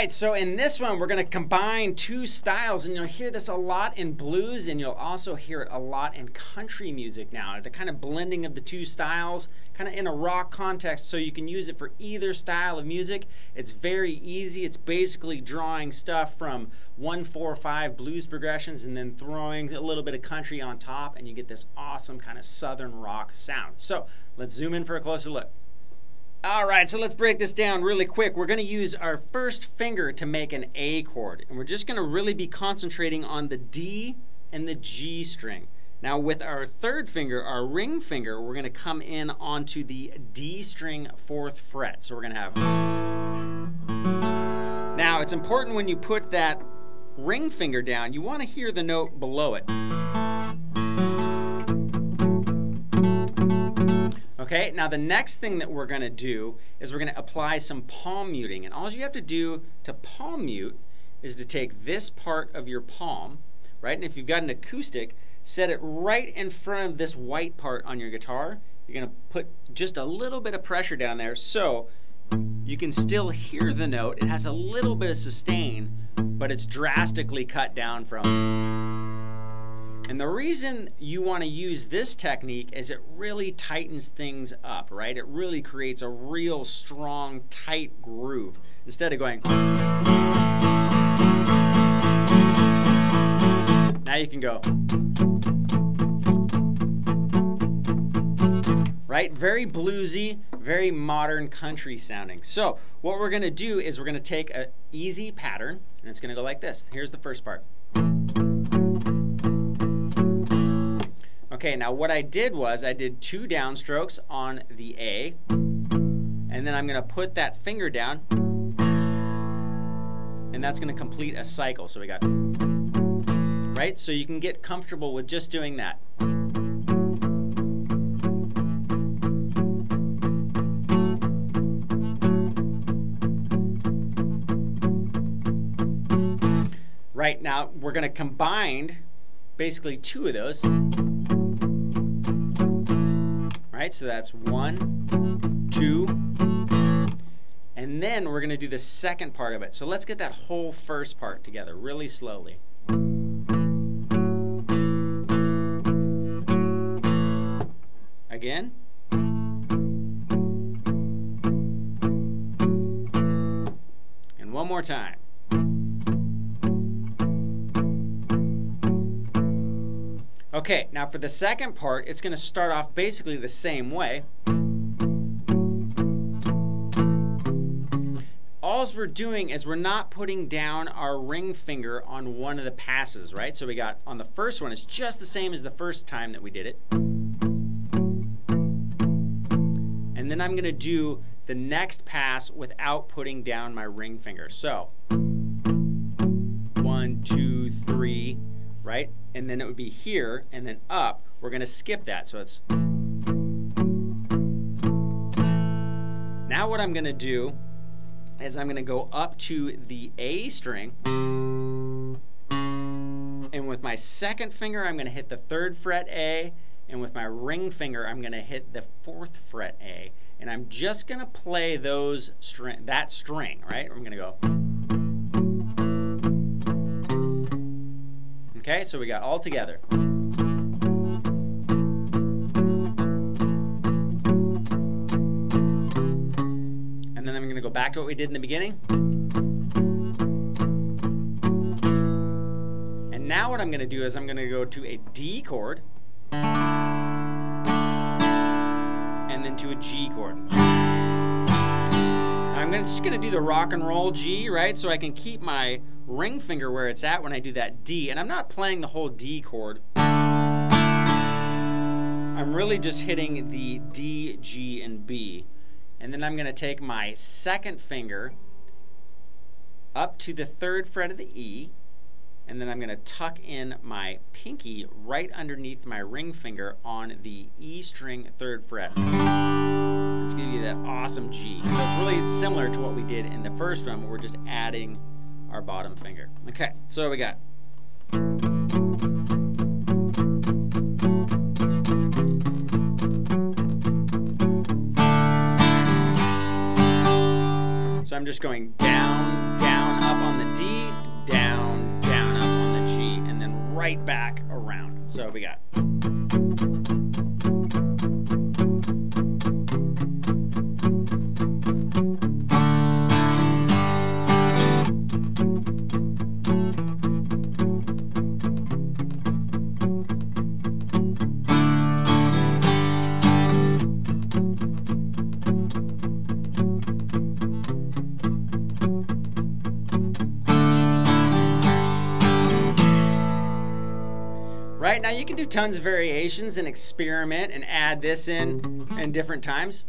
right, so in this one we're going to combine two styles, and you'll hear this a lot in blues, and you'll also hear it a lot in country music now. The kind of blending of the two styles, kind of in a rock context, so you can use it for either style of music. It's very easy. It's basically drawing stuff from 1-4-5 blues progressions and then throwing a little bit of country on top, and you get this awesome kind of southern rock sound. So let's zoom in for a closer look. Alright, so let's break this down really quick. We're going to use our first finger to make an A chord, and we're just going to really be concentrating on the D and the G string. Now with our third finger, our ring finger, we're going to come in onto the D string 4th fret. So we're going to have... Now it's important when you put that ring finger down, you want to hear the note below it. Okay, now the next thing that we're going to do is we're going to apply some palm muting. And all you have to do to palm mute is to take this part of your palm, right? And if you've got an acoustic, set it right in front of this white part on your guitar. You're going to put just a little bit of pressure down there so you can still hear the note. It has a little bit of sustain, but it's drastically cut down from. And the reason you want to use this technique is it really tightens things up, right? It really creates a real strong, tight groove instead of going. Now you can go. Right? Very bluesy, very modern country sounding. So what we're going to do is we're going to take an easy pattern, and it's going to go like this. Here's the first part. Okay, now what I did was I did 2 downstrokes on the A, and then I'm going to put that finger down, and that's going to complete a cycle. So we got, right? So you can get comfortable with just doing that. Right, now we're going to combine basically 2 of those. Right, so that's 1, 2, and then we're going to do the second part of it. So let's get that whole first part together really slowly. Again. And one more time. Okay, now for the second part, it's going to start off basically the same way. All we're doing is we're not putting down our ring finger on one of the passes, right? So we got on the first one, it's just the same as the first time that we did it. And then I'm going to do the next pass without putting down my ring finger. So 1, 2, 3, right? And then it would be here and then up. We're going to skip that. So it's. Now what I'm going to do is I'm going to go up to the A string, and with my second finger I'm going to hit the 3rd fret A, and with my ring finger I'm going to hit the 4th fret A, and I'm just going to play those that string, right? I'm going to go. Okay, so we got all together. And then I'm going to go back to what we did in the beginning. And now what I'm going to do is I'm going to go to a D chord and then to a G chord. I'm just going to do the rock and roll G, right? So I can keep my ring finger where it's at when I do that D. And I'm not playing the whole D chord. I'm really just hitting the D, G, and B. And then I'm going to take my second finger up to the 3rd fret of the E. And then I'm going to tuck in my pinky right underneath my ring finger on the E string 3rd fret. Let's give you that awesome G. So it's really similar to what we did in the first one, where we're just adding our bottom finger. Okay, so we got. So I'm just going down, down, right back around. So we got. Right, now you can do tons of variations and experiment and add this in different times.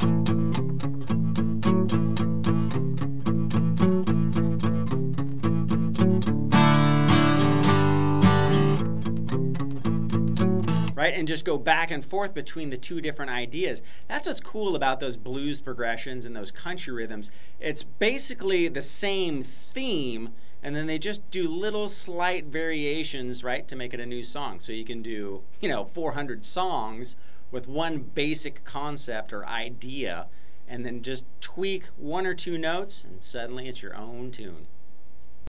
Right, and just go back and forth between the two different ideas. That's what's cool about those blues progressions and those country rhythms. It's basically the same theme, and then they just do little slight variations, right, to make it a new song. So you can do, 400 songs with one basic concept or idea, and then just tweak one or two notes, and suddenly it's your own tune.